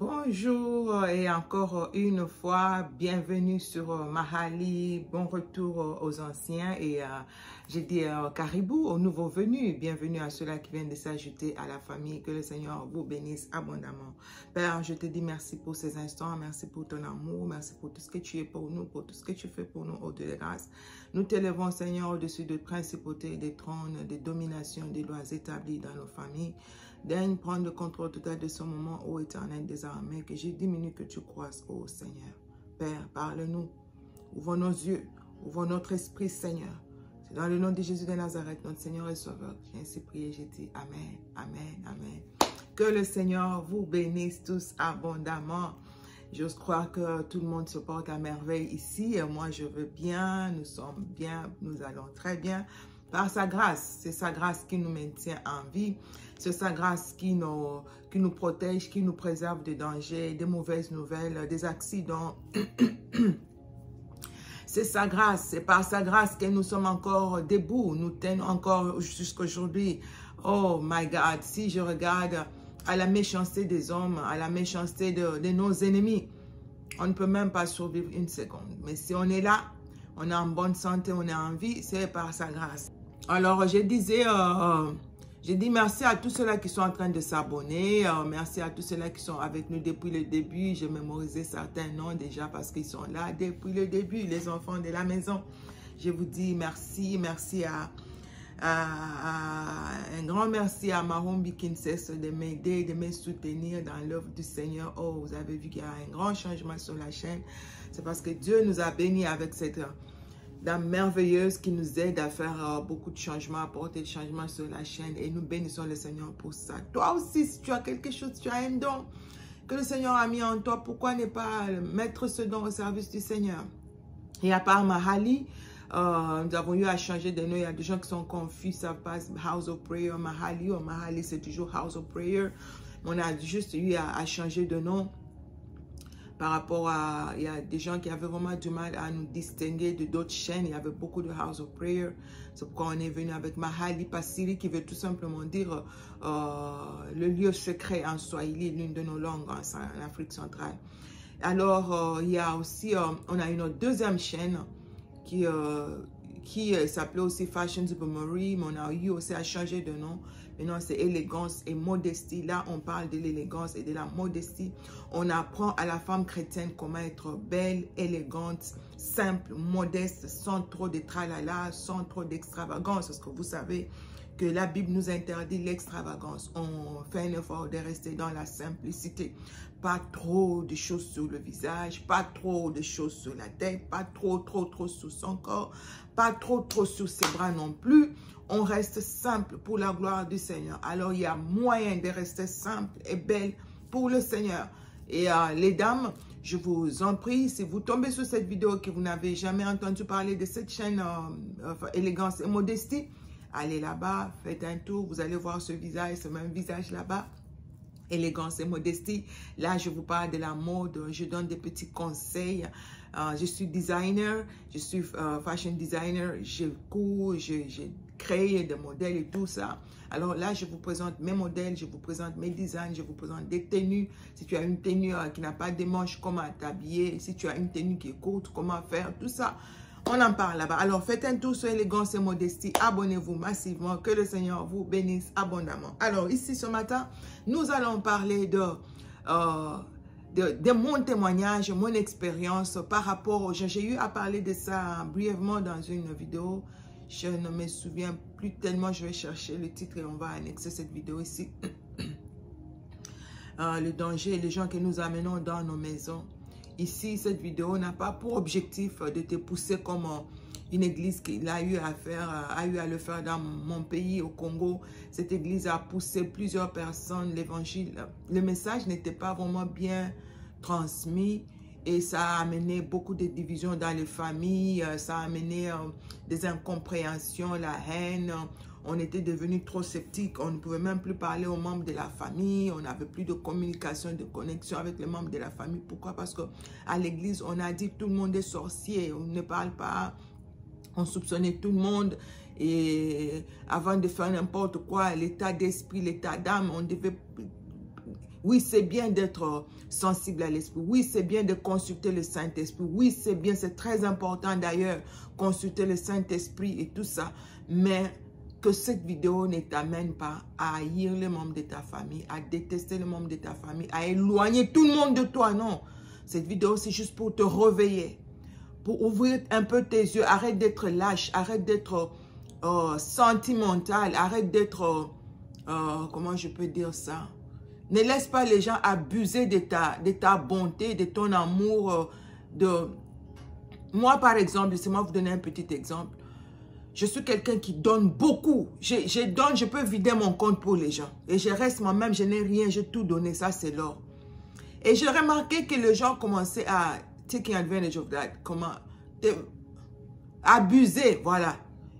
Bonjour et encore une fois, bienvenue sur Mahali, bon retour aux anciens et j'ai dit caribou aux nouveaux venus, bienvenue à ceux-là qui viennent de s'ajouter à la famille, que le Seigneur vous bénisse abondamment. Père, je te dis merci pour ces instants, merci pour ton amour, merci pour tout ce que tu es pour nous, pour tout ce que tu fais pour nous, ô Dieu de grâce. Nous t'élevons Seigneur au-dessus de principautés, des trônes, des dominations, des lois établies dans nos familles. Daigne prendre le contrôle total de ce moment, ô Éternel des armées, que j'ai diminue, que tu croisses, ô Seigneur. Père, parle-nous, ouvre nos yeux, ouvre notre esprit, Seigneur. C'est dans le nom de Jésus de Nazareth, notre Seigneur et Sauveur, j'ai ainsi prié, j'ai dit Amen, Amen, Amen. Que le Seigneur vous bénisse tous abondamment. J'ose croire que tout le monde se porte à merveille ici, et moi je veux bien, nous sommes bien, nous allons très bien. Par sa grâce, c'est sa grâce qui nous maintient en vie. C'est sa grâce qui nous protège, qui nous préserve des dangers, des mauvaises nouvelles, des accidents. C'est sa grâce, c'est par sa grâce que nous sommes encore debout, nous tenons encore jusqu'à aujourd'hui. Oh my God, si je regarde à la méchanceté des hommes, à la méchanceté de nos ennemis, on ne peut même pas survivre une seconde. Mais si on est là, on est en bonne santé, on est en vie, c'est par sa grâce. Alors, je dis merci à tous ceux-là qui sont en train de s'abonner. Merci à tous ceux-là qui sont avec nous depuis le début. J'ai mémorisé certains noms déjà parce qu'ils sont là depuis le début, les enfants de la maison. Je vous dis merci. Merci un grand merci à Mahombi qui ne cesse de m'aider, de me soutenir dans l'œuvre du Seigneur. Oh, vous avez vu qu'il y a un grand changement sur la chaîne. C'est parce que Dieu nous a bénis avec cette dame merveilleuse qui nous aide à faire beaucoup de changements, à apporter des changements sur la chaîne, et nous bénissons le Seigneur pour ça. Toi aussi, si tu as quelque chose, tu as un don que le Seigneur a mis en toi, pourquoi ne pas mettre ce don au service du Seigneur? Et à part Mahali, nous avons eu à changer de nom. Il y a des gens qui sont confus, ça passe House of Prayer, Mahali, ou Mahali c'est toujours House of Prayer. On a juste eu à changer de nom. Par rapport à, il y a des gens qui avaient vraiment du mal à nous distinguer de d'autres chaînes. Il y avait beaucoup de House of Prayer. C'est pourquoi on est venu avec Mahali Pasiri, qui veut tout simplement dire le lieu secret en Swahili, l'une de nos langues en Afrique centrale. Alors, il y a aussi, on a une autre deuxième chaîne qui s'appelait aussi Fashion Supermemory, mais on a eu aussi à changer de nom. Maintenant, c'est élégance et modestie. Là, on parle de l'élégance et de la modestie. On apprend à la femme chrétienne comment être belle, élégante, simple, modeste, sans trop de tralala, sans trop d'extravagance. Parce que vous savez que la Bible nous interdit l'extravagance. On fait un effort de rester dans la simplicité. Pas trop de choses sur le visage, pas trop de choses sur la tête, pas trop sur son corps, pas trop sur ses bras non plus. On reste simple pour la gloire du Seigneur. Alors, il y a moyen de rester simple et belle pour le Seigneur. Et les dames, je vous en prie, si vous tombez sur cette vidéo que vous n'avez jamais entendu parler de cette chaîne Élégance et Modestie, allez là-bas, faites un tour, vous allez voir ce visage, ce même visage là-bas. Élégance et modestie. Là, je vous parle de la mode, je donne des petits conseils. Je suis designer, je suis fashion designer, je cours, je crée des modèles et tout ça. Alors là, je vous présente mes modèles, je vous présente mes designs, je vous présente des tenues. Si tu as une tenue qui n'a pas de manches, comment t'habiller. Si tu as une tenue qui est courte, comment faire, tout ça. On en parle là-bas. Alors, faites un tour sur Élégance et Modestie. Abonnez-vous massivement. Que le Seigneur vous bénisse abondamment. Alors, ici, ce matin, nous allons parler de mon témoignage, mon expérience par rapport... J'ai eu à parler de ça brièvement dans une vidéo. Je ne me souviens plus tellement. Je vais chercher le titre et on va annexer cette vidéo ici. Le danger et les gens que nous amenons dans nos maisons. Ici, cette vidéo n'a pas pour objectif de te pousser comme une église qu'il a eu à le faire dans mon pays, au Congo. Cette église a poussé plusieurs personnes, l'évangile. Le message n'était pas vraiment bien transmis et ça a amené beaucoup de divisions dans les familles. Ça a amené des incompréhensions, la haine. On était devenus trop sceptiques. On ne pouvait même plus parler aux membres de la famille. On n'avait plus de communication, de connexion avec les membres de la famille. Pourquoi? Parce qu'à l'église, on a dit tout le monde est sorcier. On ne parle pas. On soupçonnait tout le monde. Et avant de faire n'importe quoi, l'état d'esprit, l'état d'âme, on devait Oui, c'est bien d'être sensible à l'esprit. Oui, c'est bien de consulter le Saint-Esprit. Oui, c'est bien, c'est très important d'ailleurs, consulter le Saint-Esprit et tout ça. Mais que cette vidéo ne t'amène pas à haïr les membres de ta famille, à détester les membres de ta famille, à éloigner tout le monde de toi. Non, cette vidéo, c'est juste pour te réveiller, pour ouvrir un peu tes yeux. Arrête d'être lâche, arrête d'être sentimental, arrête d'être, comment je peux dire ça? Ne laisse pas les gens abuser de ta bonté, de ton amour. Moi, par exemple, laissez-moi vous donner un petit exemple. Je suis quelqu'un qui donne beaucoup. Je peux vider mon compte pour les gens. Et je reste moi-même, je n'ai rien, j'ai tout donné. Ça, c'est l'or. Et j'ai remarqué que les gens commençaient à take advantage of that. Comment abuser, voilà.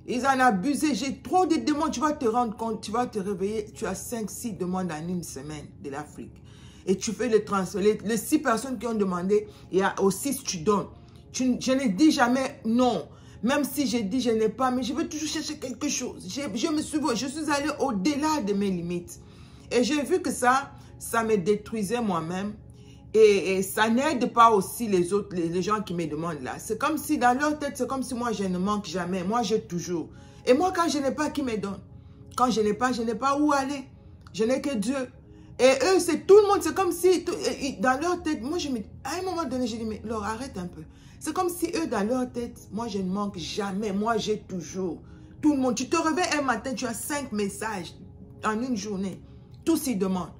Ils en abusé. J'ai trop de demandes. Tu vas te rendre compte, tu vas te réveiller. Tu as 5-6 demandes en une semaine de l'Afrique. Et tu fais le transfert. Les 6 personnes qui ont demandé, il y a aux 6 tu donnes. Je ne dis jamais non. Même si je dis je n'ai pas, mais je veux toujours chercher quelque chose. Je suis allée au-delà de mes limites. Et j'ai vu que ça me détruisait moi-même. Et ça n'aide pas aussi les autres, les gens qui me demandent là. C'est comme si dans leur tête, c'est comme si moi je ne manque jamais. Moi j'ai toujours. Et moi quand je n'ai pas, qui me donne? Quand je n'ai pas où aller. Je n'ai que Dieu. Et eux, c'est tout le monde. C'est comme si dans leur tête, moi je me dis, à un moment donné, je dis, mais Laure, arrête un peu. C'est comme si eux, dans leur tête, moi, je ne manque jamais. Moi, j'ai toujours. Tout le monde. Tu te réveilles un matin, tu as 5 messages en une journée. Tous ils demandent.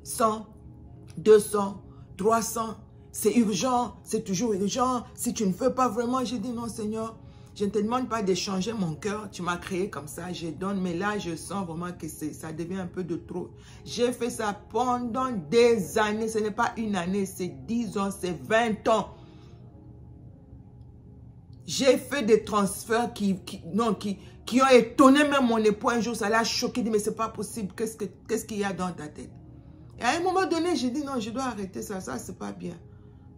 100, 200, 300. C'est urgent. C'est toujours urgent. Si tu ne veux pas vraiment, je dis non, Seigneur. Je ne te demande pas de changer mon cœur. Tu m'as créé comme ça. Je donne. Mais là, je sens vraiment que ça devient un peu de trop. J'ai fait ça pendant des années. Ce n'est pas une année. C'est 10 ans. C'est 20 ans. J'ai fait des transferts qui ont étonné même mon époux. Un jour, ça l'a choqué. Il dit, mais c'est pas possible. Qu'est-ce qu'il y a dans ta tête? Et à un moment donné, j'ai dit, non, je dois arrêter ça. Ça, c'est pas bien.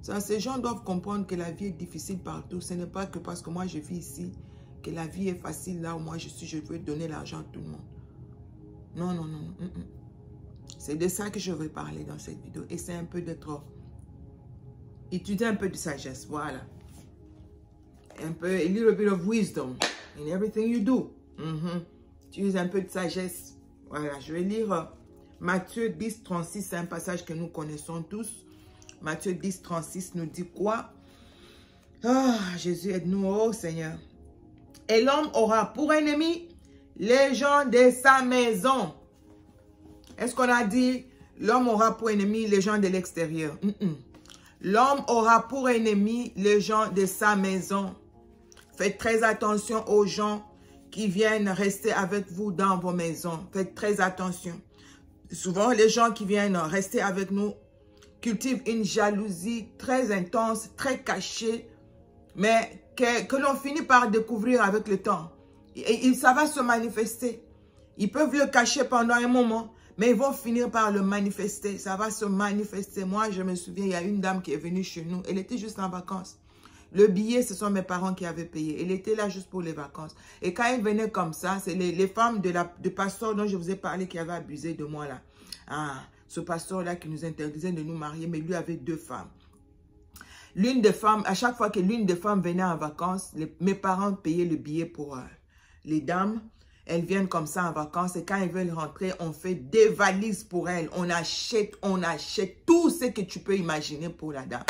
Ça, ces gens doivent comprendre que la vie est difficile partout. Ce n'est pas que parce que moi, je vis ici, que la vie est facile là où moi je suis. Je veux donner l'argent à tout le monde. Non, non, non. C'est de ça que je veux parler dans cette vidéo. Et c'est un peu d'être... étudier un peu de sagesse. Voilà. Un peu, a little bit of wisdom in everything you do. Tu uses un peu de sagesse. Voilà, je vais lire Matthieu 10, 36. C'est un passage que nous connaissons tous. Matthieu 10, 36 nous dit quoi? Ah, Jésus, aide-nous, oh Seigneur. Et l'homme aura pour ennemi les gens de sa maison. Est-ce qu'on a dit l'homme aura pour ennemi les gens de l'extérieur? L'homme aura pour ennemi les gens de sa maison. Faites très attention aux gens qui viennent rester avec vous dans vos maisons. Faites très attention. Souvent, les gens qui viennent rester avec nous cultivent une jalousie très intense, très cachée, mais que l'on finit par découvrir avec le temps. Et ça va se manifester. Ils peuvent le cacher pendant un moment, mais ils vont finir par le manifester. Ça va se manifester. Moi, je me souviens, il y a une dame qui est venue chez nous. Elle était juste en vacances. Le billet, ce sont mes parents qui avaient payé. Elle était là juste pour les vacances. Et quand elle venait comme ça, c'est les femmes du pasteur dont je vous ai parlé qui avaient abusé de moi là. Ah, ce pasteur-là qui nous interdisait de nous marier, mais lui avait 2 femmes. L'une des femmes, à chaque fois que l'une des femmes venait en vacances, mes parents payaient le billet pour les dames. Elles viennent comme ça en vacances et quand elles veulent rentrer, on fait des valises pour elles. On achète tout ce que tu peux imaginer pour la dame.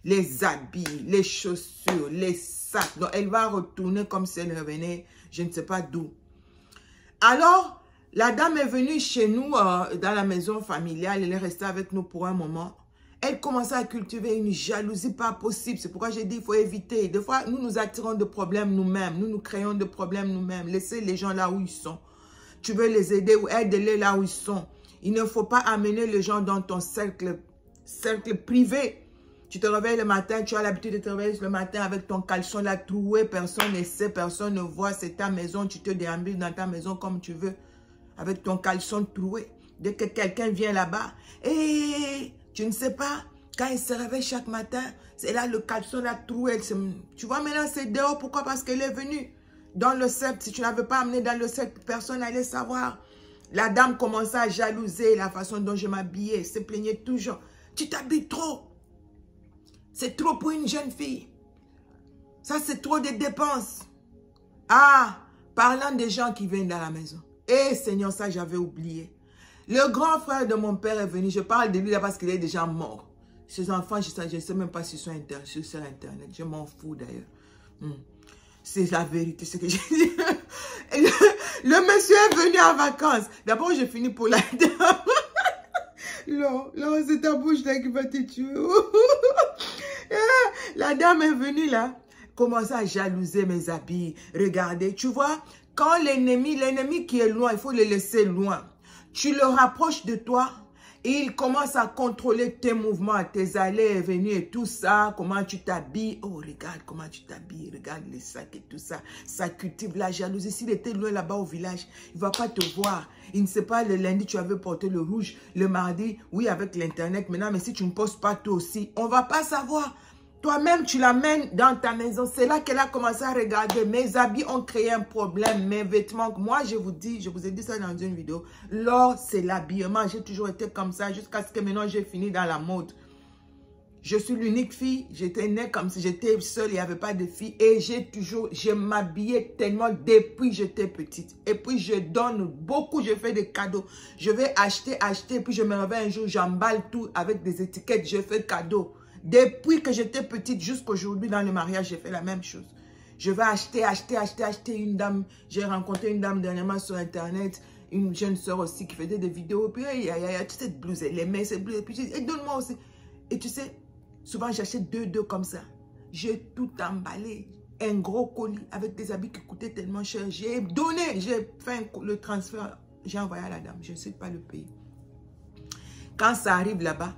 Les habits, les chaussures, les sacs. Donc, elle va retourner comme si elle revenait, je ne sais pas d'où. Alors, la dame est venue chez nous, dans la maison familiale. Elle est restée avec nous pour un moment. Elle commençait à cultiver une jalousie pas possible. C'est pourquoi j'ai dit, il faut éviter. Des fois, nous nous attirons de problèmes nous-mêmes. Nous nous créons de problèmes nous-mêmes. Laissez les gens là où ils sont. Tu veux les aider ou aide-les là où ils sont. Il ne faut pas amener les gens dans ton cercle privé. Tu te réveilles le matin, tu as l'habitude de te réveiller le matin avec ton caleçon là troué, personne ne sait, personne ne voit, c'est ta maison, tu te déambules dans ta maison comme tu veux, avec ton caleçon troué. Dès que quelqu'un vient là-bas, et tu ne sais pas, quand il se réveille chaque matin, c'est là le caleçon là troué. Tu vois maintenant c'est dehors, pourquoi? Parce qu'elle est venue dans le cercle. Si tu n'avais pas amené dans le cercle, personne n'allait savoir. La dame commençait à jalouser la façon dont je m'habillais. Elle se plaignait toujours. Tu t'habilles trop. C'est trop pour une jeune fille. Ça, c'est trop de dépenses. Ah, parlant des gens qui viennent dans la maison. Eh, Seigneur, ça, j'avais oublié. Le grand frère de mon père est venu. Je parle de lui là parce qu'il est déjà mort. Ses enfants, je ne sais même pas s'ils sont sur Internet. Je m'en fous d'ailleurs. C'est la vérité, ce que j'ai dit. Le monsieur est venu en vacances. D'abord, j'ai fini pour la dame. Non, c'est ta bouche là qui va te tuer. La dame est venue là. Commence à jalouser mes habits. Regardez, tu vois, quand l'ennemi qui est loin, il faut le laisser loin. Tu le rapproches de toi et il commence à contrôler tes mouvements, tes allées et venues et tout ça. Comment tu t'habilles. Oh, regarde comment tu t'habilles. Regarde les sacs et tout ça. Ça cultive la jalousie. S'il était loin là-bas au village, il ne va pas te voir. Il ne sait pas, le lundi, tu avais porté le rouge. Le mardi, oui, avec l'Internet. Maintenant, mais si tu ne postes pas toi aussi, on ne va pas savoir. Toi-même, tu l'amènes dans ta maison. C'est là qu'elle a commencé à regarder. Mes habits ont créé un problème. Mes vêtements. Moi, je vous ai dit ça dans une vidéo. L'or, c'est l'habillement. J'ai toujours été comme ça jusqu'à ce que maintenant, j'ai fini dans la mode. Je suis l'unique fille. J'étais née comme si j'étais seule. Il n'y avait pas de fille. Et je m'habillais tellement depuis que j'étais petite. Et puis, je donne beaucoup. Je fais des cadeaux. Je vais acheter. Puis, je me réveille un jour. J'emballe tout avec des étiquettes. Je fais cadeau. Depuis que j'étais petite jusqu'à aujourd'hui dans le mariage, j'ai fait la même chose. Je vais acheter une dame. J'ai rencontré une dame dernièrement sur Internet, une jeune soeur aussi qui faisait des vidéos. Puis, tu sais, cette blouse, elle aimait cette blouse. Puis, et donne-moi aussi. Et tu sais, souvent j'achète deux comme ça. J'ai tout emballé. Un gros colis avec des habits qui coûtaient tellement cher. J'ai donné, j'ai fait le transfert. J'ai envoyé à la dame. Je ne sais pas le pays. Quand ça arrive là-bas,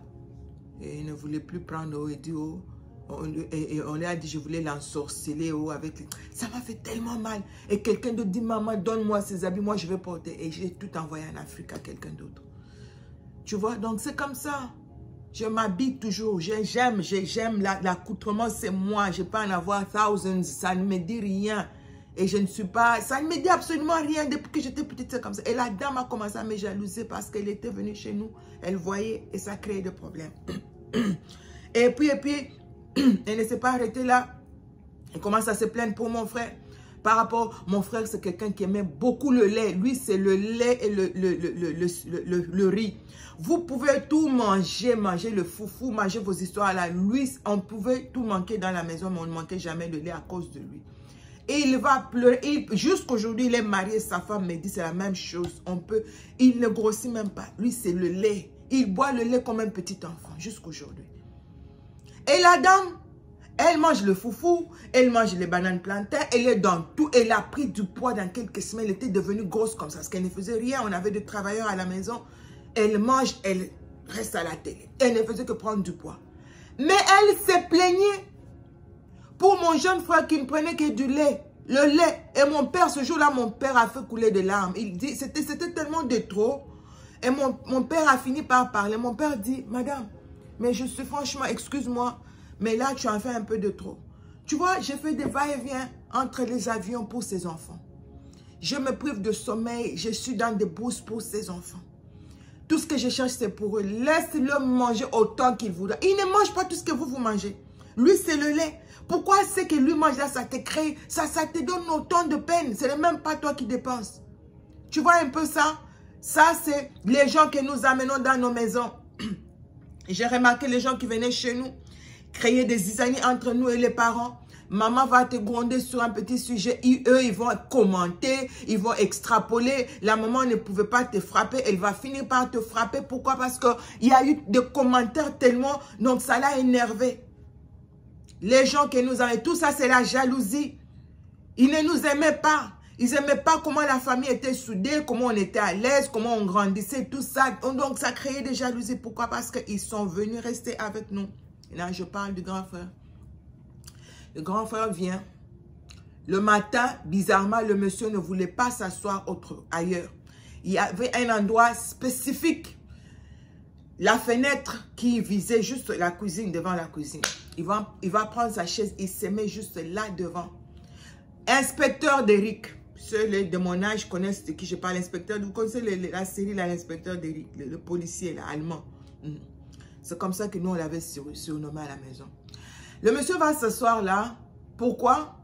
et il ne voulait plus prendre et dit on lui a dit je voulais l'ensorceler avec. Ça m'a fait tellement mal. Et quelqu'un d'autre dit maman donne-moi ces habits, moi je vais porter. Et j'ai tout envoyé en Afrique à quelqu'un d'autre. Tu vois, donc c'est comme ça. Je m'habille toujours. J'aime l'accoutrement, c'est moi. Je peux en avoir thousands. Ça ne me dit rien. Et je ne suis pas... Ça ne me dit absolument rien depuis que j'étais petite, c'est comme ça. Et la dame a commencé à me jalouser parce qu'elle était venue chez nous. Elle voyait et ça créait des problèmes. Et puis, elle ne s'est pas arrêtée là. Elle commence à se plaindre pour mon frère. Par rapport, mon frère, c'est quelqu'un qui aimait beaucoup le lait. Lui, c'est le lait et le riz. Vous pouvez tout manger le foufou, manger vos histoires là. Lui, on pouvait tout manquer dans la maison, mais on ne manquait jamais de lait à cause de lui. Et il va pleurer. Jusqu'aujourd'hui, il est marié. Sa femme me dit c'est la même chose. Il ne grossit même pas. Lui, c'est le lait. Il boit le lait comme un petit enfant jusqu'aujourd'hui. Et la dame, elle mange le foufou. Elle mange les bananes plantains. Elle est dans tout. Elle a pris du poids dans quelques semaines. Elle était devenue grosse comme ça. Parce qu'elle ne faisait rien. On avait des travailleurs à la maison. Elle mange. Elle reste à la télé. Elle ne faisait que prendre du poids. Mais elle se plaignait. Pour mon jeune frère qui ne prenait que du lait, le lait. Et mon père, ce jour-là, mon père a fait couler des larmes. Il dit, c'était tellement de trop. Et mon père a fini par parler. Mon père dit, madame, mais je suis franchement, excuse-moi, mais là, tu en fais un peu de trop. Tu vois, j'ai fait des va-et-vient entre les avions pour ces enfants. Je me prive de sommeil. Je suis dans des bourses pour ces enfants. Tout ce que je cherche, c'est pour eux. Laisse-le manger autant qu'il voudra. Il ne mange pas tout ce que vous mangez. Lui, c'est le lait. Pourquoi ce que lui mange là, ça te crée, ça te donne autant de peine. Ce n'est même pas toi qui dépenses. Tu vois un peu ça? Ça, c'est les gens que nous amenons dans nos maisons. J'ai remarqué les gens qui venaient chez nous, créer des zizanies entre nous et les parents. Maman va te gronder sur un petit sujet. Eux, ils vont commenter, ils vont extrapoler. La maman ne pouvait pas te frapper. Elle va finir par te frapper. Pourquoi? Parce qu'il y a eu des commentaires tellement... Donc, ça l'a énervé. Les gens que nous avons, tout ça, c'est la jalousie. Ils ne nous aimaient pas. Ils n'aimaient pas comment la famille était soudée, comment on était à l'aise, comment on grandissait, tout ça. Donc, ça créait des jalousies. Pourquoi? Parce qu'ils sont venus rester avec nous. Et là, je parle du grand frère. Le grand frère vient. Le matin, bizarrement, le monsieur ne voulait pas s'asseoir ailleurs. Il y avait un endroit spécifique. La fenêtre qui visait juste la cuisine, devant la cuisine. Il va prendre sa chaise, il se met juste là devant. Inspecteur d'Eric. Ceux de mon âge connaissent de qui je parle, l'inspecteur. Vous connaissez la série, l'inspecteur d'Eric, le policier là, allemand. C'est comme ça que nous, on l'avait surnommé à la maison. Le monsieur va s'asseoir là. Pourquoi?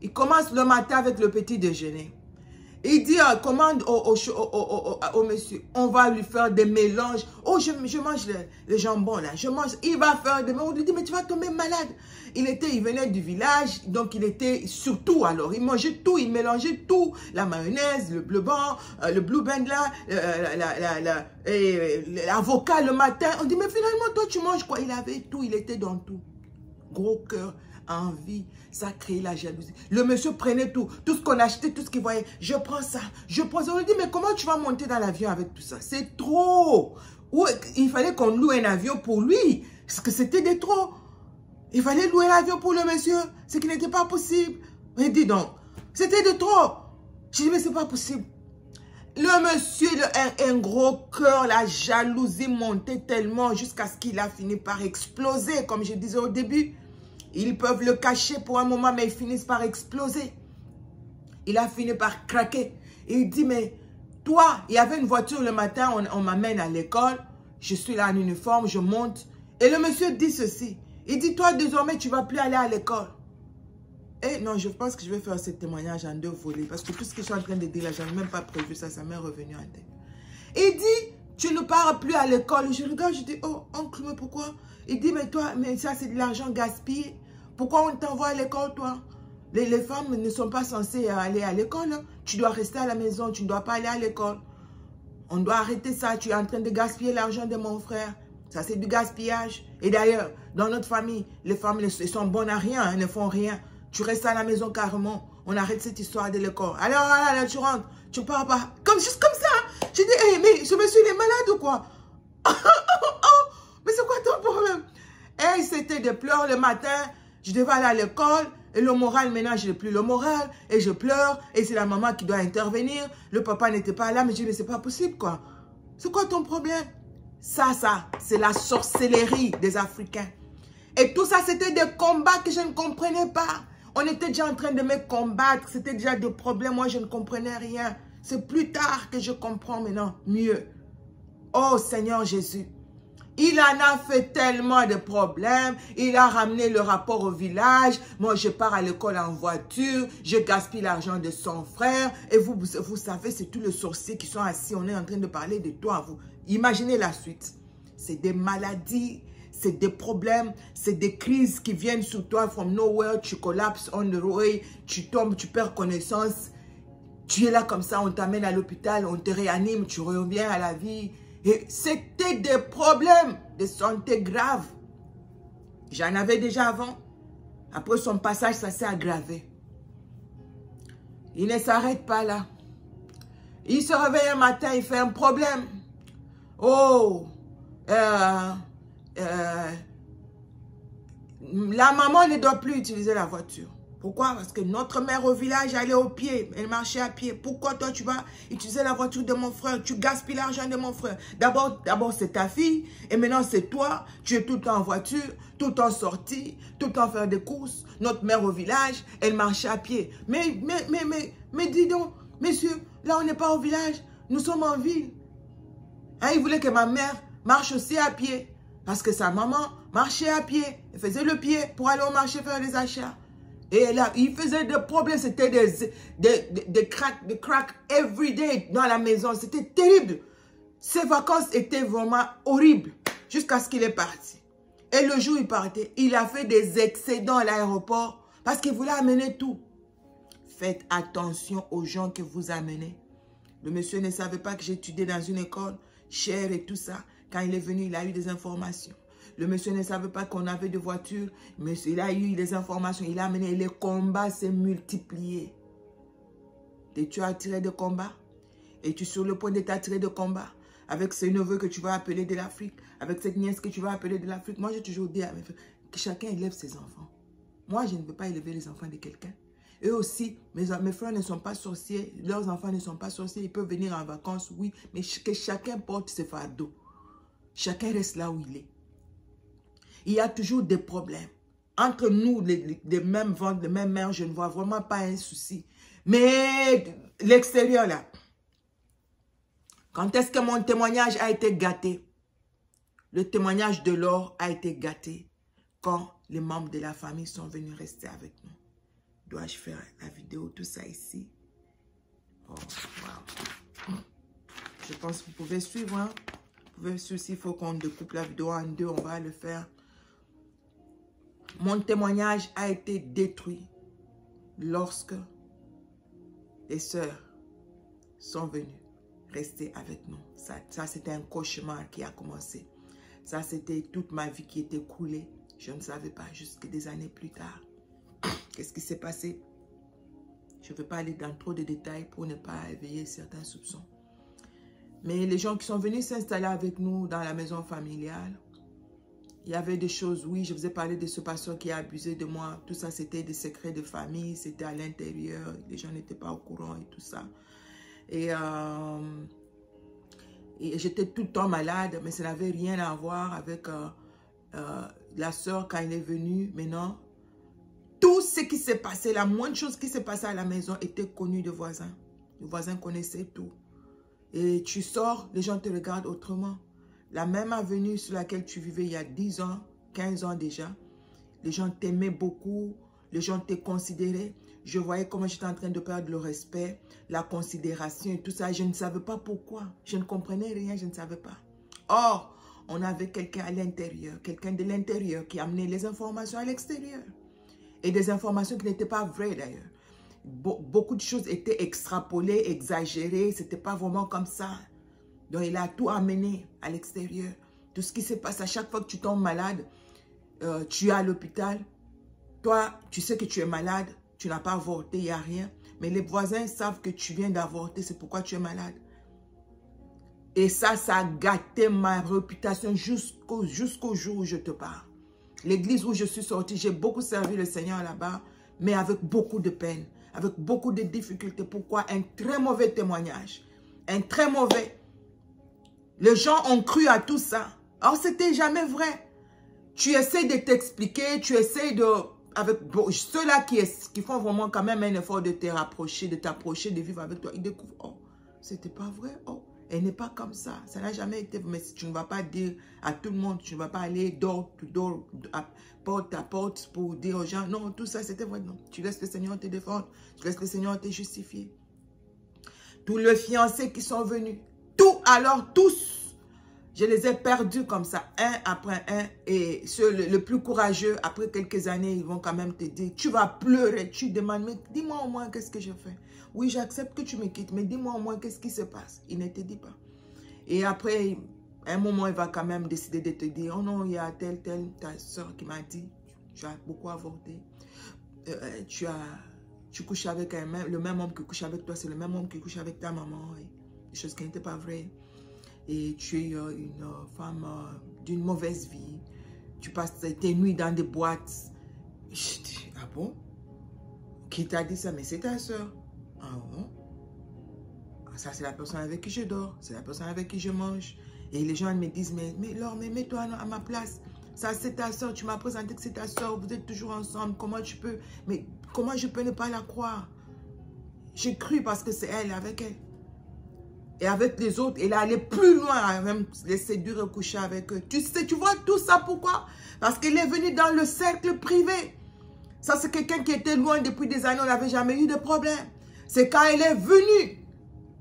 Il commence le matin avec le petit déjeuner. Il dit, commande au monsieur, on va lui faire des mélanges. Oh, je mange le jambon là, je mange. Il va faire des mélanges. On lui dit, mais tu vas tomber malade. Il venait du village, donc il était sur tout alors. Il mangeait tout, il mélangeait tout. La mayonnaise, le bleu band, le blue band là, l'avocat le matin. On dit, mais finalement, toi, tu manges quoi? Il avait tout, il était dans tout. Gros cœur, envie, ça crée la jalousie. Le monsieur prenait tout ce qu'on achetait, tout ce qu'il voyait. Je prends ça, je prends ça. On lui dit, mais comment tu vas monter dans l'avion avec tout ça? C'est trop. Ou il fallait qu'on loue un avion pour lui, parce que c'était de trop. Il fallait louer l'avion pour le monsieur, ce qui n'était pas possible. Il dit donc, c'était de trop. Je dis, mais c'est pas possible. Le monsieur, un gros cœur, la jalousie montait tellement jusqu'à ce qu'il a fini par exploser, comme je disais au début. Ils peuvent le cacher pour un moment, mais ils finissent par exploser. Il a fini par craquer. Il dit, mais toi, il y avait une voiture le matin, on m'amène à l'école. Je suis là en uniforme, je monte. Et le monsieur dit ceci. Il dit, toi, désormais, tu ne vas plus aller à l'école. Et non, je pense que je vais faire ce témoignage en 2 volets. Parce que tout ce que je suis en train de dire là, je n'ai même pas prévu ça. Ça m'est revenu en tête. Il dit, tu ne pars plus à l'école. Je regarde, je dis, oh, oncle, mais pourquoi? Il dit, mais toi, mais ça, c'est de l'argent gaspillé. Pourquoi on t'envoie à l'école, toi? Les femmes ne sont pas censées aller à l'école. Hein? Tu dois rester à la maison. Tu ne dois pas aller à l'école. On doit arrêter ça. Tu es en train de gaspiller l'argent de mon frère. Ça, c'est du gaspillage. Et d'ailleurs, dans notre famille, les femmes elles sont bonnes à rien. Elles ne font rien. Tu restes à la maison carrément. On arrête cette histoire de l'école. Alors, là, tu rentres. Tu pars pas. Juste comme ça. Je dis, hey, mais ce monsieur, il est malade ou quoi? Mais c'est quoi ton problème? Et c'était de pleurs le matin. Je devais aller à l'école. Et le moral, maintenant, je n'ai plus le moral. Et je pleure. Et c'est la maman qui doit intervenir. Le papa n'était pas là. Mais je dis, mais c'est pas possible, quoi. C'est quoi ton problème? Ça, c'est la sorcellerie des Africains. Et tout ça, c'était des combats que je ne comprenais pas. On était déjà en train de me combattre. C'était déjà des problèmes. Moi, je ne comprenais rien. C'est plus tard que je comprends maintenant mieux. Oh, Seigneur Jésus. Il en a fait tellement de problèmes. Il a ramené le rapport au village. Moi, je pars à l'école en voiture. Je gaspille l'argent de son frère. Et vous savez, c'est tous les sorciers qui sont assis. On est en train de parler de toi. Vous imaginez la suite. C'est des maladies. C'est des problèmes. C'est des crises qui viennent sur toi. From nowhere, tu collapses on the way. Tu tombes, tu perds connaissance. Tu es là comme ça. On t'amène à l'hôpital. On te réanime. Tu reviens à la vie. Et c'était des problèmes de santé graves. J'en avais déjà avant. Après son passage, ça s'est aggravé. Il ne s'arrête pas là. Il se réveille un matin, il fait un problème. Oh, la maman ne doit plus utiliser la voiture. Pourquoi? Parce que notre mère au village allait au pied. Elle marchait à pied. Pourquoi toi tu vas utiliser la voiture de mon frère? Tu gaspilles l'argent de mon frère. D'abord c'est ta fille. Et maintenant c'est toi. Tu es tout le temps en voiture. Tout le temps sorti. Tout le temps faire des courses. Notre mère au village, elle marchait à pied. Mais dis donc, messieurs, là on n'est pas au village. Nous sommes en ville. Hein, il voulait que ma mère marche aussi à pied. Parce que sa maman marchait à pied. Elle faisait le pied pour aller au marché faire des achats. Et là, il faisait des problèmes, c'était des cracks every day dans la maison. C'était terrible. Ses vacances étaient vraiment horribles jusqu'à ce qu'il est parti. Et le jour où il partait, il a fait des excédents à l'aéroport parce qu'il voulait amener tout. Faites attention aux gens que vous amenez. Le monsieur ne savait pas que j'étudiais dans une école chère et tout ça. Quand il est venu, il a eu des informations. Le monsieur ne savait pas qu'on avait de voitures, mais il a eu des informations, il a amené, les combats s'est multipliés. Et tu as attiré de combats, et tu es sur le point de t'attirer de combats, avec ce neveu que tu vas appeler de l'Afrique, avec cette nièce que tu vas appeler de l'Afrique. Moi, j'ai toujours dit à mes frères que chacun élève ses enfants. Moi, je ne veux pas élever les enfants de quelqu'un. Eux aussi, mes frères ne sont pas sorciers, leurs enfants ne sont pas sorciers, ils peuvent venir en vacances, oui, mais que chacun porte ses fardeaux. Chacun reste là où il est. Il y a toujours des problèmes. Entre nous, les mêmes ventres, les mêmes mères, je ne vois vraiment pas un souci. Mais l'extérieur là, quand est-ce que mon témoignage a été gâté? Le témoignage de Laure a été gâté quand les membres de la famille sont venus rester avec nous. Dois-je faire la vidéo, tout ça ici? Oh, wow. Je pense que vous pouvez suivre. Hein? Vous pouvez suivre. S'il faut qu'on découpe la vidéo en deux, on va le faire. Mon témoignage a été détruit lorsque les sœurs sont venues rester avec nous. Ça c'était un cauchemar qui a commencé. Ça, c'était toute ma vie qui était coulée. Je ne savais pas jusqu'à des années plus tard. Qu'est-ce qui s'est passé? Je ne veux pas aller dans trop de détails pour ne pas éveiller certains soupçons. Mais les gens qui sont venus s'installer avec nous dans la maison familiale, il y avait des choses, oui, je vous ai parlé de ce pasteur qui a abusé de moi. Tout ça, c'était des secrets de famille, c'était à l'intérieur. Les gens n'étaient pas au courant et tout ça. Et j'étais tout le temps malade, mais ça n'avait rien à voir avec la sœur quand elle est venue. Maintenant, tout ce qui s'est passé, la moindre chose qui s'est passée à la maison était connue des voisins. Les voisins connaissaient tout. Et tu sors, les gens te regardent autrement. La même avenue sur laquelle tu vivais il y a 10 ans, 15 ans déjà, les gens t'aimaient beaucoup, les gens te considéraient. Je voyais comment j'étais en train de perdre le respect, la considération et tout ça. Je ne savais pas pourquoi. Je ne comprenais rien, je ne savais pas. Or, on avait quelqu'un à l'intérieur, quelqu'un de l'intérieur qui amenait les informations à l'extérieur. Et des informations qui n'étaient pas vraies d'ailleurs. Beaucoup de choses étaient extrapolées, exagérées. Ce n'était pas vraiment comme ça. Donc, il a tout amené à l'extérieur. Tout ce qui se passe à chaque fois que tu tombes malade, tu es à l'hôpital. Toi, tu sais que tu es malade. Tu n'as pas avorté, il n'y a rien. Mais les voisins savent que tu viens d'avorter. C'est pourquoi tu es malade. Et ça a gâté ma réputation jusqu'au jour où je te parle. L'église où je suis sortie, j'ai beaucoup servi le Seigneur là-bas, mais avec beaucoup de peine, avec beaucoup de difficultés. Pourquoi? Un très mauvais témoignage. Un très mauvais. Les gens ont cru à tout ça. Or, c'était jamais vrai. Tu essaies de t'expliquer, tu essaies de... Avec ceux-là qui font vraiment quand même un effort de te rapprocher, de t'approcher, de vivre avec toi, ils découvrent, oh, c'était pas vrai, oh, elle n'est pas comme ça, ça n'a jamais été, mais tu ne vas pas dire à tout le monde, tu ne vas pas aller door to door, porte à porte pour dire aux gens, non, tout ça c'était vrai, non, tu laisses le Seigneur te défendre, tu laisses le Seigneur te justifier. Tous les fiancés qui sont venus, alors tous, je les ai perdus comme ça, un après un. Et ceux le plus courageux, après quelques années, ils vont quand même te dire, tu vas pleurer, tu demandes, mais dis-moi au moins qu'est-ce que je fais. Oui, j'accepte que tu me quittes, mais dis-moi au moins qu'est-ce qui se passe. Il ne te dit pas. Et après, à un moment, il va quand même décider de te dire, oh non, il y a telle, ta soeur qui m'a dit, tu as beaucoup avorté. Tu couches avec le même homme qui couche avec toi, c'est le même homme qui couche avec ta maman. Et des choses qui n'étaient pas vraies. Et tu es une femme d'une mauvaise vie. Tu passes tes nuits dans des boîtes. Je dis, ah bon? Qui t'a dit ça? Mais c'est ta soeur. Ah bon? Ça, c'est la personne avec qui je dors. C'est la personne avec qui je mange. Et les gens me disent, mais Laure, mais mets-toi à ma place. Ça, c'est ta soeur. Tu m'as présenté que c'est ta soeur. Vous êtes toujours ensemble. Comment tu peux? Mais comment je peux ne pas la croire? J'ai cru parce que c'est elle, avec elle. Et avec les autres, elle est allée plus loin, même les séduire et coucher avec eux. Tu sais, tu vois tout ça, pourquoi? Parce qu'elle est venue dans le cercle privé. Ça, c'est quelqu'un qui était loin depuis des années, on n'avait jamais eu de problème. C'est quand elle est venue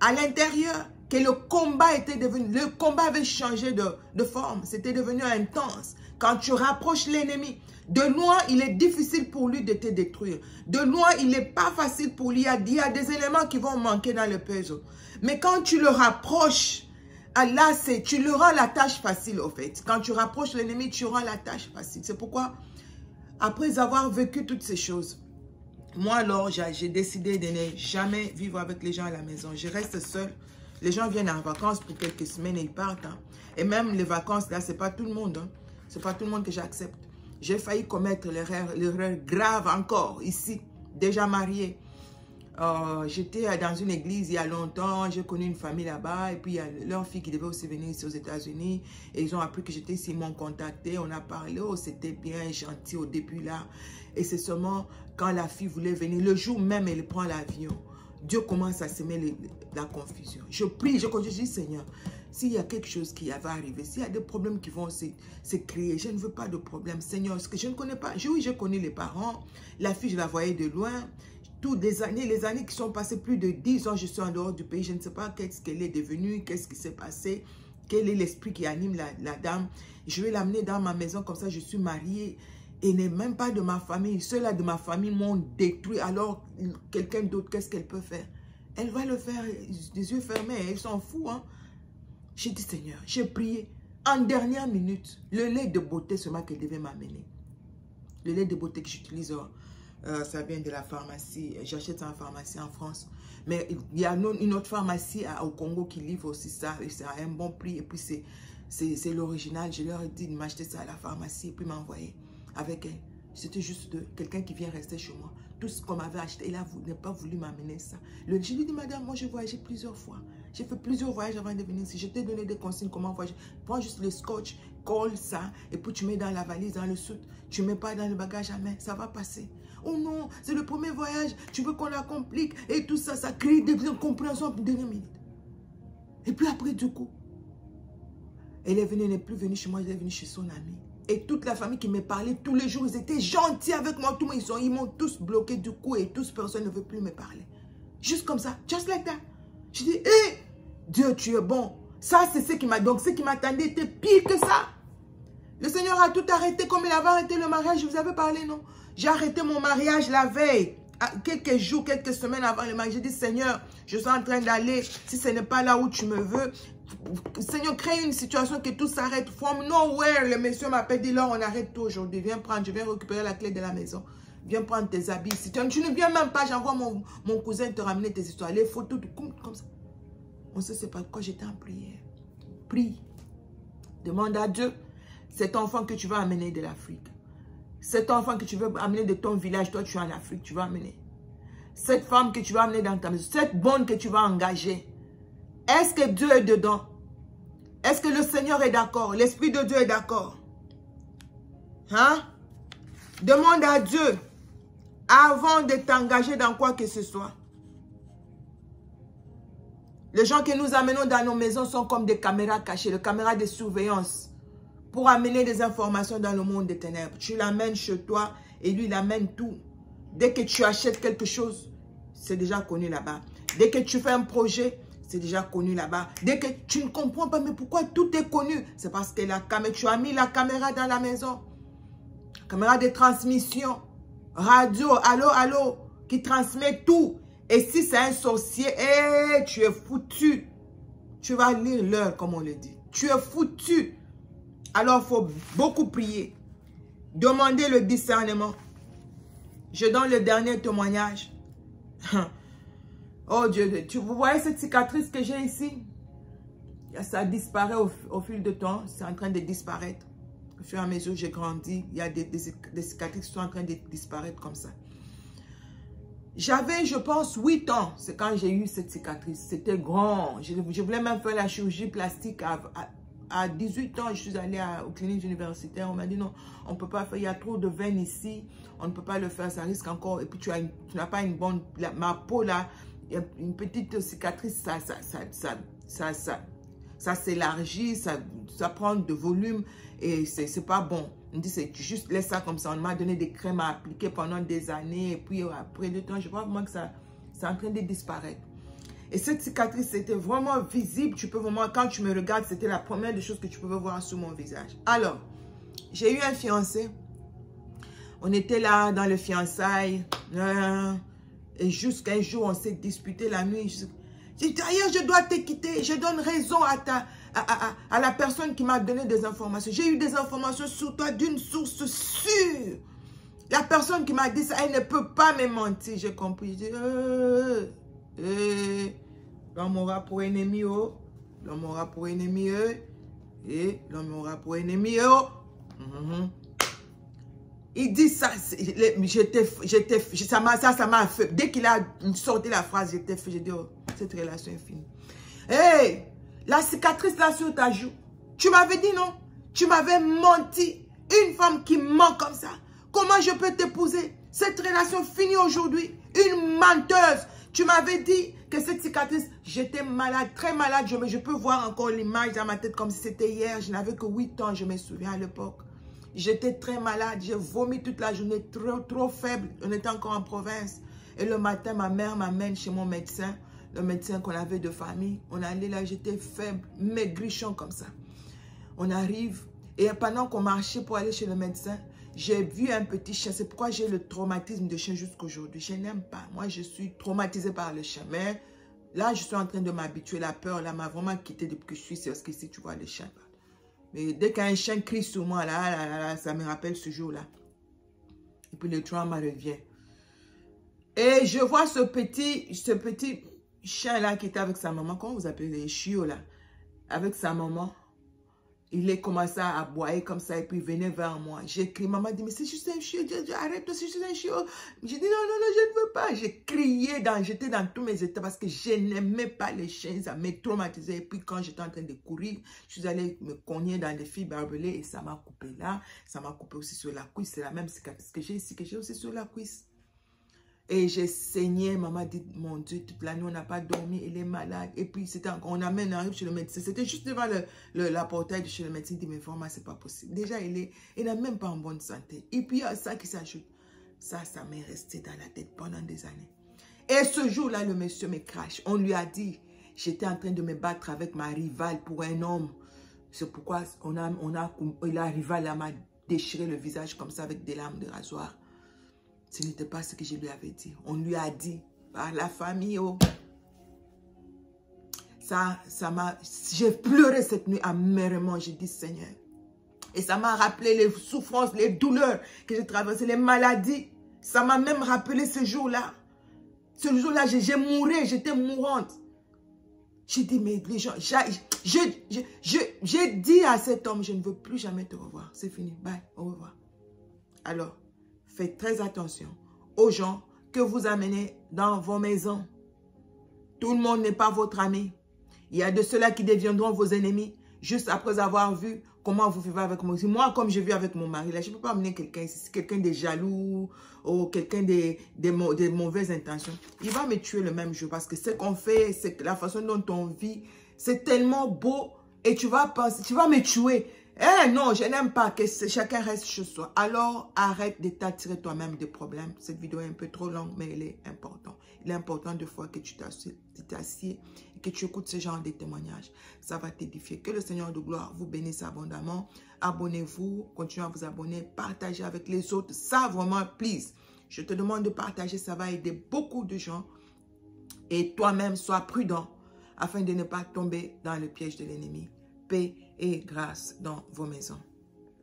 à l'intérieur que le combat était devenu, le combat avait changé de forme. C'était devenu intense. Quand tu rapproches l'ennemi, de loin, il est difficile pour lui de te détruire. De loin, il n'est pas facile pour lui. Il y a des éléments qui vont manquer dans le puzzle. Mais quand tu le rapproches, là, tu le rends la tâche facile, au fait. Quand tu rapproches l'ennemi, tu rends la tâche facile. C'est pourquoi, après avoir vécu toutes ces choses, moi, alors, j'ai décidé de ne jamais vivre avec les gens à la maison. Je reste seule. Les gens viennent en vacances pour quelques semaines et ils partent. Hein. Et même les vacances, là, ce n'est pas tout le monde. Hein. Ce n'est pas tout le monde que j'accepte. J'ai failli commettre l'erreur grave encore, ici, déjà mariée. J'étais dans une église il y a longtemps, j'ai connu une famille là-bas, et puis il y a leur fille qui devait aussi venir ici aux États-Unis, et ils ont appris que j'étais ici, ils m'ont contacté, on a parlé, oh, c'était bien gentil au début là, et c'est seulement quand la fille voulait venir, le jour même elle prend l'avion, Dieu commence à semer la confusion. Je prie, je dis, Seigneur, s'il y a quelque chose qui va arriver, s'il y a des problèmes qui vont se créer, je ne veux pas de problème. Seigneur, ce que je ne connais pas, oui, je connais les parents, la fille, je la voyais de loin. Toutes les années qui sont passées, plus de 10 ans, je suis en dehors du pays, je ne sais pas qu'est-ce qu'elle est devenue, qu'est-ce qui s'est passé, quel est l'esprit qui anime la dame. Je vais l'amener dans ma maison, comme ça je suis mariée. Et n'est même pas de ma famille. Ceux-là de ma famille m'ont détruit. Alors, quelqu'un d'autre, qu'est-ce qu'elle peut faire? Elle va le faire des yeux fermés. Elle s'en fout. Hein? J'ai dit, Seigneur, j'ai prié. En dernière minute, le lait de beauté, c'est moi qu'elle devait m'amener. Le lait de beauté que j'utilise, ça vient de la pharmacie. J'achète ça en pharmacie en France. Mais il y a une autre pharmacie au Congo qui livre aussi ça. Et c'est à un bon prix. Et puis, c'est l'original. Je leur ai dit de m'acheter ça à la pharmacie et puis m'envoyer. Avec elle, c'était juste quelqu'un qui vient rester chez moi. Tout ce qu'on m'avait acheté, il n'a pas voulu m'amener ça. Je lui ai dit, madame, moi j'ai voyagé plusieurs fois. J'ai fait plusieurs voyages avant de venir ici. Je t'ai donné des consignes comment voyager. Prends juste le scotch, colle ça, et puis tu mets dans la valise, dans le soute. Tu ne mets pas dans le bagage à main, ça va passer. Oh non, c'est le premier voyage, tu veux qu'on la complique, et tout ça, ça crée des incompréhensions pour dernière minute. Et puis après, du coup, elle est venue, elle n'est plus venue chez moi, elle est venue chez son amie. Et toute la famille qui me parlait tous les jours, ils étaient gentils avec moi. Tout le monde, ils m'ont tous bloqué du coup et tous, personne ne veut plus me parler. Juste comme ça, just like that. Je dis, hé, Dieu, tu es bon. Ça, c'est ce qui m'a... Donc, ce qui m'attendait était pire que ça. Le Seigneur a tout arrêté comme il avait arrêté le mariage. Je vous avais parlé, non? J'ai arrêté mon mariage la veille. Quelques jours, quelques semaines avant le mariage. J'ai dit, Seigneur, je suis en train d'aller. Si ce n'est pas là où tu me veux... Seigneur, crée une situation que tout s'arrête. From nowhere, le monsieur m'appelle, dit là, on arrête tout aujourd'hui. Viens prendre, je viens récupérer la clé de la maison. Viens prendre tes habits. Si tu ne viens même pas, j'envoie mon cousin te ramener tes histoires. Les photos, tout comme ça. On sait, c'est pas quoi j'étais en prière. Prie. Demande à Dieu. Cet enfant que tu vas amener de l'Afrique. Cet enfant que tu veux amener de ton village, toi tu es en Afrique, tu vas amener. Cette femme que tu vas amener dans ta maison. Cette bonne que tu vas engager. Est-ce que Dieu est dedans? Est-ce que le Seigneur est d'accord? L'Esprit de Dieu est d'accord? Hein? Demande à Dieu avant de t'engager dans quoi que ce soit. Les gens que nous amenons dans nos maisons sont comme des caméras cachées, des caméras de surveillance pour amener des informations dans le monde des ténèbres. Tu l'amènes chez toi et lui il amène tout. Dès que tu achètes quelque chose, c'est déjà connu là-bas. Dès que tu fais un projet, c'est déjà connu là-bas. Dès que tu ne comprends pas, mais pourquoi tout est connu? C'est parce que tu as mis la caméra dans la maison. Caméra de transmission. Radio, allô, allô, qui transmet tout. Et si c'est un sorcier, tu es foutu. Tu vas lire l'heure, comme on le dit. Tu es foutu. Alors, il faut beaucoup prier. Demander le discernement. Je donne le dernier témoignage. Oh Dieu, vous voyez cette cicatrice que j'ai ici? Ça disparaît au fil du temps. C'est en train de disparaître. Au fur et à mesure que j'ai grandi, il y a des cicatrices qui sont en train de disparaître comme ça. J'avais, je pense, 8 ans. C'est quand j'ai eu cette cicatrice. C'était grand. Je voulais même faire la chirurgie plastique. À 18 ans, je suis allée aux cliniques universitaires. On m'a dit non, on ne peut pas faire. Il y a trop de veines ici. On ne peut pas le faire. Ça risque encore. Et puis, tu n'as pas une bonne... ma peau, là, il y a une petite cicatrice. Ça s'élargit. Ça prend de volume. Et c'est pas bon. On dit, c'est juste laisse ça comme ça. On m'a donné des crèmes à appliquer pendant des années. Et puis, après le temps, je vois vraiment que c'est en train de disparaître. Et cette cicatrice, c'était vraiment visible. Tu peux vraiment, quand tu me regardes, c'était la première des choses que tu pouvais voir sur mon visage. Alors, j'ai eu un fiancé. On était là dans le fiançailles. Et jusqu'à un jour, on s'est disputé la nuit. J'ai dit, d'ailleurs, je dois te quitter. Je donne raison à la personne qui m'a donné des informations. J'ai eu des informations sur toi d'une source sûre. La personne qui m'a dit ça, elle ne peut pas me mentir. J'ai compris. J'ai dit, l'homme aura pour ennemi, oh. L'homme aura pour ennemi, et l'homme aura pour ennemi, oh. Il dit ça, ça m'a fait. Dès qu'il a sorti la phrase, j'étais fait. J'ai dit, oh, cette relation est finie. Hey, la cicatrice là sur ta joue. Tu m'avais dit non. Tu m'avais menti. Une femme qui ment comme ça. Comment je peux t'épouser? Cette relation finie aujourd'hui. Une menteuse. Tu m'avais dit que cette cicatrice, j'étais malade, très malade. Je peux voir encore l'image dans ma tête comme si c'était hier. Je n'avais que 8 ans, je me souviens à l'époque. J'étais très malade, j'ai vomi toute la journée, trop faible. On était encore en province. Et le matin, ma mère m'amène chez mon médecin, le médecin qu'on avait de famille. On allait là, j'étais faible, maigrichon comme ça. On arrive et pendant qu'on marchait pour aller chez le médecin, j'ai vu un petit chien. C'est pourquoi j'ai le traumatisme de chien jusqu'aujourd'hui. Je n'aime pas. Moi, je suis traumatisée par le chien. Mais là, je suis en train de m'habituer. La peur, là, m'a vraiment quitté depuis que je suis ici. Parce qu'ici, tu vois, les chiens. Mais dès qu'un chien crie sur moi, là, ça me rappelle ce jour-là. Et puis le trauma revient. Et je vois ce petit chien-là qui était avec sa maman. Comment vous appelez les chiots, là? Avec sa maman. Il est commencé à aboyer comme ça et puis il venait vers moi. J'ai crié, maman dit, mais c'est juste un chiot, arrête-toi, c'est juste un chiot. J'ai dit, non, je ne veux pas. J'ai crié, j'étais dans tous mes états parce que je n'aimais pas les chiens, ça m'a traumatisé. Et puis quand j'étais en train de courir, je suis allée me cogner dans les fils barbelés et ça m'a coupé là. Ça m'a coupé aussi sur la cuisse, c'est la même cicatrice que j'ai ici, que j'ai aussi sur la cuisse. Et j'ai saigné, maman dit, mon Dieu, toute la nuit, on n'a pas dormi, il est malade. Et puis, on arrive chez le médecin. C'était juste devant la portail de chez le médecin. Il dit, mais vraiment, c'est pas possible. Déjà, il n'est même pas en bonne santé. Et puis, il y a ça qui s'ajoute. Ça m'est resté dans la tête pendant des années. Et ce jour-là, le monsieur me crache. On lui a dit, j'étais en train de me battre avec ma rivale pour un homme. C'est pourquoi la rivale m'a déchiré le visage comme ça avec des lames de rasoir. Ce n'était pas ce que je lui avais dit. On lui a dit par la famille. Oh. J'ai pleuré cette nuit amèrement. J'ai dit Seigneur. Et ça m'a rappelé les souffrances, les douleurs que j'ai traversées, les maladies. Ça m'a même rappelé ce jour-là. Ce jour-là, j'ai mouru, j'étais mourante. J'ai dit, mais les gens, j'ai dit à cet homme, je ne veux plus jamais te revoir. C'est fini. Bye, au revoir. Alors, faites très attention aux gens que vous amenez dans vos maisons. Tout le monde n'est pas votre ami. Il y a de ceux-là qui deviendront vos ennemis juste après avoir vu comment vous vivez avec moi. Moi, comme je vis avec mon mari, là, je ne peux pas amener quelqu'un ici. Quelqu'un de jaloux ou quelqu'un de mauvaises intentions. Il va me tuer le même jour parce que ce qu'on fait, c'est la façon dont on vit, c'est tellement beau et tu vas penser, tu vas me tuer. Eh non, je n'aime pas que chacun reste chez soi. Alors, arrête de t'attirer toi-même des problèmes. Cette vidéo est un peu trop longue, mais elle est importante. Il est important de fois que tu t'assieds et que tu écoutes ce genre de témoignages. Ça va t'édifier. Que le Seigneur de gloire vous bénisse abondamment. Abonnez-vous, continuez à vous abonner, partagez avec les autres. Ça, vraiment, please. Je te demande de partager, ça va aider beaucoup de gens. Et toi-même, sois prudent afin de ne pas tomber dans le piège de l'ennemi. Paix et grâce dans vos maisons.